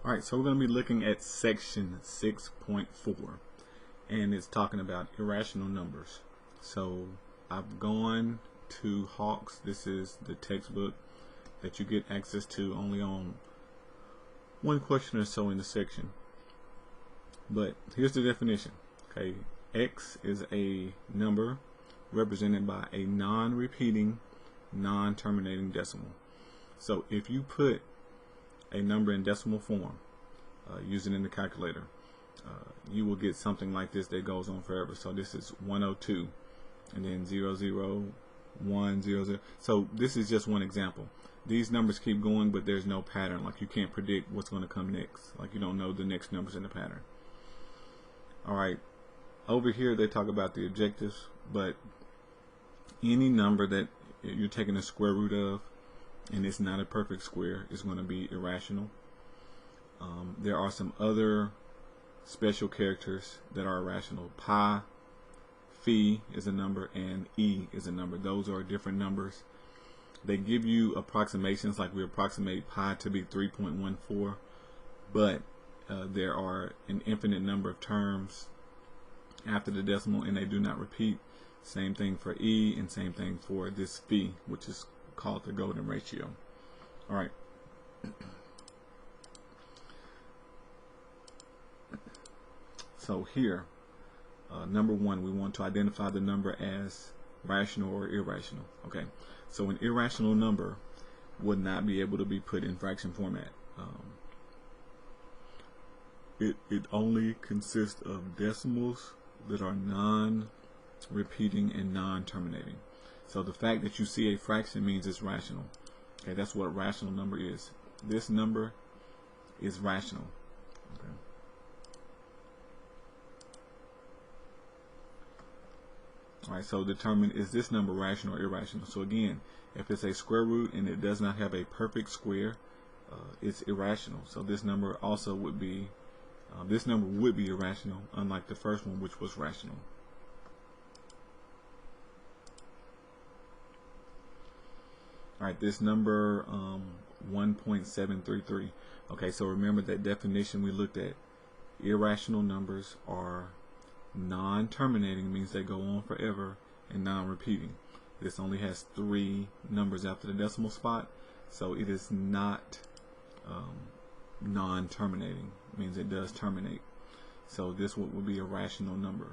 Alright, so we're going to be looking at section 6.4, and it's talking about irrational numbers. So I've gone to Hawks. This is the textbook that you get access to only on one question or so in the section. But here's the definition. Okay, X is a number represented by a non-repeating, non-terminating decimal. So if you put a number in decimal form using in the calculator, you will get something like this that goes on forever. So this is 102 and then 00100. So this is just one example. These numbers keep going, but there's no pattern. Like you can't predict what's going to come next. Like you don't know the next numbers in the pattern. Alright, over here they talk about the objectives, but any number that you're taking the square root of and it's not a perfect square is going to be irrational. There are some other special characters that are irrational. Pi, phi is a number, and e is a number. Those are different numbers. They give you approximations, like we approximate pi to be 3.14, but there are an infinite number of terms after the decimal and they do not repeat. Same thing for e and same thing for this phi, which is called the golden ratio. Alright. So here, number one, we want to identify the number as rational or irrational. Okay, so an irrational number would not be able to be put in fraction format. It only consists of decimals that are non-repeating and non-terminating. So the fact that you see a fraction means it's rational. Okay, that's what a rational number is. This number is rational. Okay. Alright, so determine, is this number rational or irrational? So again, if it's a square root and it does not have a perfect square, it's irrational. So this number also would be, irrational, unlike the first one, which was rational. Alright, this number 1.733. Okay, so remember that definition we looked at. Irrational numbers are non-terminating, means they go on forever, and non-repeating. This only has 3 numbers after the decimal spot, so it is not non-terminating, means it does terminate. So this would be a rational number.